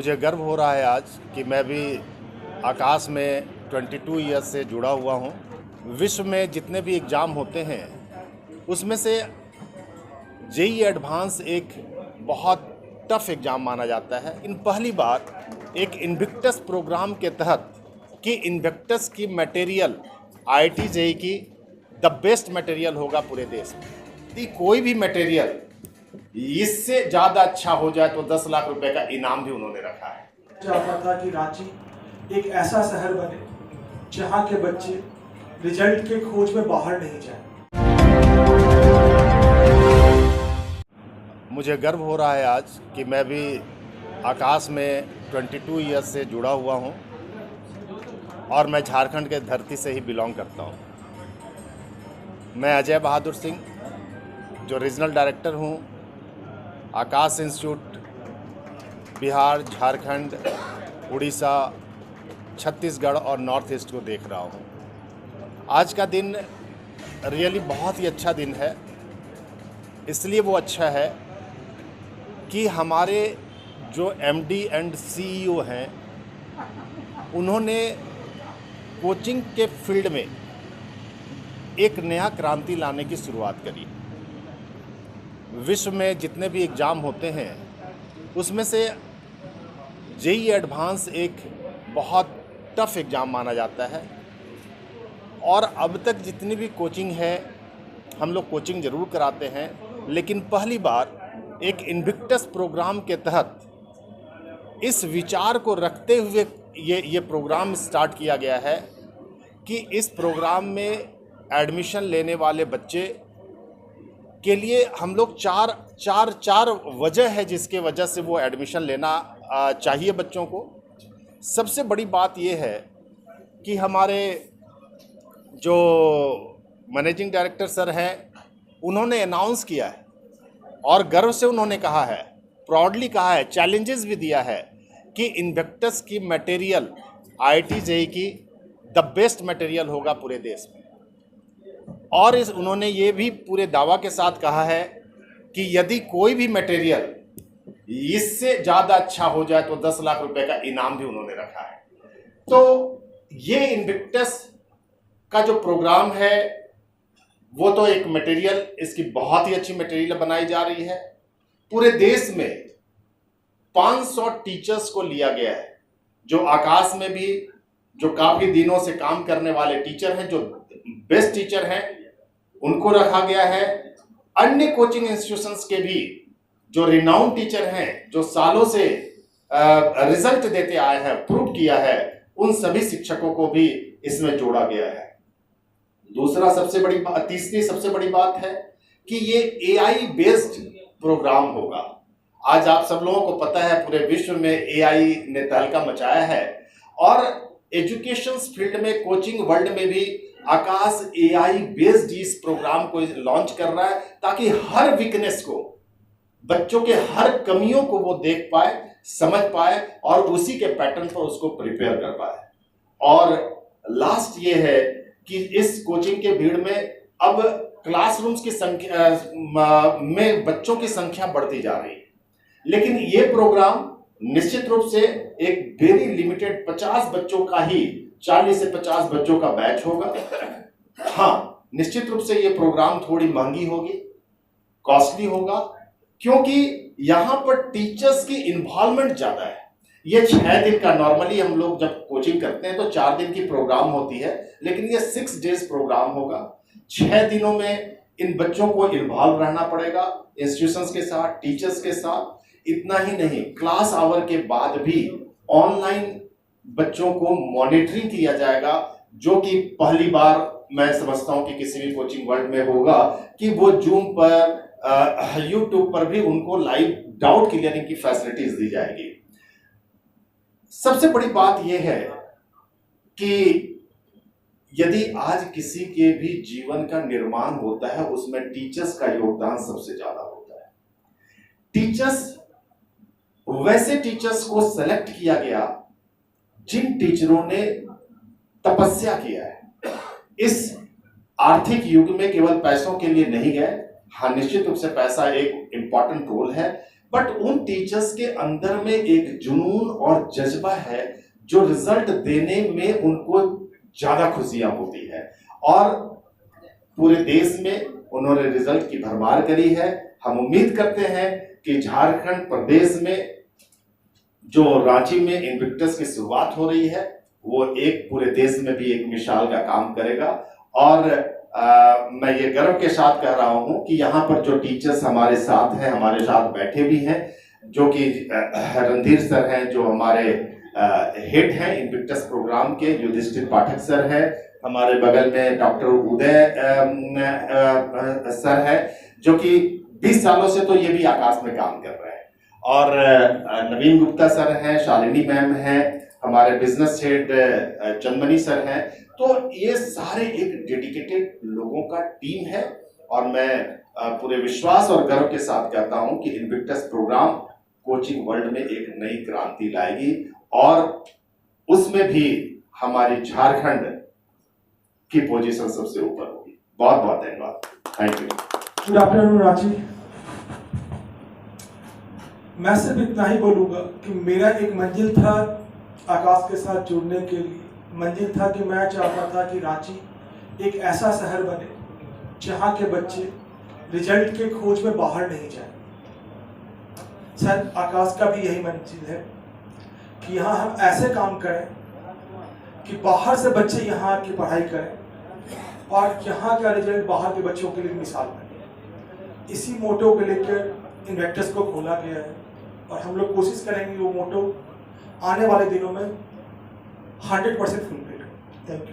मुझे गर्व हो रहा है आज कि मैं भी आकाश में 22 ईयर्स से जुड़ा हुआ हूँ। विश्व में जितने भी एग्ज़ाम होते हैं उसमें से जेई एडवांस एक बहुत टफ एग्ज़ाम माना जाता है। इन पहली बार एक इन्विक्टस प्रोग्राम के तहत कि इन्विक्टस की मटेरियल आईआईटी जेई की द बेस्ट मटेरियल होगा पूरे देश में। यदि कोई भी मटेरियल इससे ज़्यादा अच्छा हो जाए तो 10 लाख रुपए का इनाम भी उन्होंने रखा है। चाहता था कि रांची एक ऐसा शहर बने जहां के बच्चे रिजल्ट के खोज में बाहर नहीं जाए। मुझे गर्व हो रहा है आज कि मैं भी आकाश में 22 ईयर्स से जुड़ा हुआ हूं और मैं झारखंड के धरती से ही बिलोंग करता हूं। मैं अजय बहादुर सिंह जो रीजनल डायरेक्टर हूं आकाश इंस्टीट्यूट बिहार, झारखंड, उड़ीसा, छत्तीसगढ़ और नॉर्थ ईस्ट को देख रहा हूं। आज का दिन रियली बहुत ही अच्छा दिन है। इसलिए वो अच्छा है कि हमारे जो एमडी एंड सीईओ हैं उन्होंने कोचिंग के फील्ड में एक नया क्रांति लाने की शुरुआत करी। विश्व में जितने भी एग्ज़ाम होते हैं उसमें से जेई एडवांस एक बहुत टफ एग्ज़ाम माना जाता है और अब तक जितनी भी कोचिंग है हम लोग कोचिंग ज़रूर कराते हैं, लेकिन पहली बार एक इन्विक्टस प्रोग्राम के तहत इस विचार को रखते हुए ये प्रोग्राम स्टार्ट किया गया है कि इस प्रोग्राम में एडमिशन लेने वाले बच्चे के लिए हम लोग चार वजह है जिसके वजह से वो एडमिशन लेना चाहिए बच्चों को। सबसे बड़ी बात ये है कि हमारे जो मैनेजिंग डायरेक्टर सर हैं उन्होंने अनाउंस किया है और गर्व से उन्होंने कहा है, प्राउडली कहा है, चैलेंजेस भी दिया है कि इन्विक्टस की मटेरियल आईआईटी जेई की द बेस्ट मटेरियल होगा पूरे देश में। और उन्होंने ये भी पूरे दावा के साथ कहा है कि यदि कोई भी मटेरियल इससे ज़्यादा अच्छा हो जाए तो 10 लाख रुपए का इनाम भी उन्होंने रखा है। तो ये इन्विक्टस का जो प्रोग्राम है वो तो एक मटेरियल, इसकी बहुत ही अच्छी मटेरियल बनाई जा रही है। पूरे देश में 500 टीचर्स को लिया गया है जो आकाश में भी जो काफ़ी दिनों से काम करने वाले टीचर हैं, जो बेस्ट टीचर हैं, उनको रखा गया है। अन्य कोचिंग इंस्टीट्यूशंस के भी जो रिनाउंड टीचर हैं, जो सालों से रिजल्ट देते आए हैं, प्रूव किया है, उन सभी शिक्षकों को भी इसमें जोड़ा गया है। तीसरी सबसे बड़ी बात है कि ये एआई बेस्ड प्रोग्राम होगा। आज आप सब लोगों को पता है पूरे विश्व में एआई ने तहलका मचाया है और एजुकेशन फील्ड में, कोचिंग वर्ल्ड में भी आकाश एआई बेस्ड इस प्रोग्राम को लॉन्च कर रहा है ताकि हर वीकनेस को, बच्चों के हर कमियों को वो देख पाए, समझ पाए और उसी के पैटर्न पर उसको प्रिपेयर कर पाए। और लास्ट ये है कि इस कोचिंग के भीड़ में अब क्लासरूम्स की संख्या में बच्चों की संख्या बढ़ती जा रही है, लेकिन ये प्रोग्राम निश्चित रूप से एक वेरी लिमिटेड 50 बच्चों का ही, 40 से 50 बच्चों का बैच होगा। हाँ, निश्चित रूप से ये प्रोग्राम थोड़ी महंगी होगी, कॉस्टली होगा, क्योंकि यहाँ पर टीचर्स की इन्वॉल्वमेंट ज़्यादा है। ये 6 दिन का, नॉर्मली हम लोग जब कोचिंग करते हैं तो 4 दिन की प्रोग्राम होती है, लेकिन ये 6 डेज प्रोग्राम होगा। 6 दिनों में इन बच्चों को इन्वॉल्व रहना पड़ेगा इंस्टीट्यूशंस के साथ, टीचर्स के साथ। इतना ही नहीं, क्लास आवर के बाद भी ऑनलाइन बच्चों को मॉनिटरिंग किया जाएगा, जो कि पहली बार मैं समझता हूं कि किसी भी कोचिंग वर्ल्ड में होगा कि वो जूम पर, यूट्यूब पर भी उनको लाइव डाउट क्लियरिंग की फैसिलिटीज दी जाएगी। सबसे बड़ी बात यह है कि यदि आज किसी के भी जीवन का निर्माण होता है उसमें टीचर्स का योगदान सबसे ज्यादा होता है। वैसे टीचर्स को सेलेक्ट किया गया जिन टीचरों ने तपस्या किया है। इस आर्थिक युग में केवल पैसों के लिए नहीं गए। हाँ, निश्चित रूप से पैसा एक इंपॉर्टेंट रोल है, बट उन टीचर्स के अंदर में एक जुनून और जज्बा है जो रिजल्ट देने में उनको ज्यादा खुशियां होती है, और पूरे देश में उन्होंने रिजल्ट की भरमार करी है। हम उम्मीद करते हैं कि झारखंड प्रदेश में जो रांची में इनविक्टस की शुरुआत हो रही है वो एक पूरे देश में भी एक मिसाल का काम करेगा। और मैं ये गर्व के साथ कह रहा हूं कि यहाँ पर जो टीचर्स हमारे साथ हैं, हमारे साथ बैठे भी हैं, जो कि रणधीर सर हैं जो हमारे हेड हैं इनविक्टस प्रोग्राम के, युधिष्ठिर पाठक सर है, हमारे बगल में डॉक्टर उदय सर है जो कि 20 सालों से तो ये भी आकाश में काम कर रहे हैं, और नवीन गुप्ता सर हैं, शालिनी मैम हैं, हमारे बिजनेस हेड चंदमनी सर हैं। तो ये सारे एक डेडिकेटेड लोगों का टीम है, और मैं पूरे विश्वास और गर्व के साथ कहता हूं कि इनविक्टस प्रोग्राम कोचिंग वर्ल्ड में एक नई क्रांति लाएगी, और उसमें भी हमारी झारखंड की पोजीशन सबसे ऊपर होगी। बहुत बहुत धन्यवाद। Thank you. Good afternoon Ranchi. मैं सिर्फ इतना ही बोलूंगा कि मेरा एक मंजिल था आकाश के साथ जुड़ने के लिए। मंजिल था कि मैं चाहता था कि रांची एक ऐसा शहर बने जहाँ के बच्चे रिजल्ट के खोज में बाहर नहीं जाए। सर आकाश का भी यही मंजिल है कि यहाँ हम ऐसे काम करें कि बाहर से बच्चे यहाँ की पढ़ाई करें और यहाँ का रिजल्ट बाहर के बच्चों के लिए मिसाल बने। इसी मोटो को लेकर इनविक्टस को खोला गया है, और हम लोग कोशिश करेंगे वो मोटो आने वाले दिनों में 100% फुलफिल। Thank you.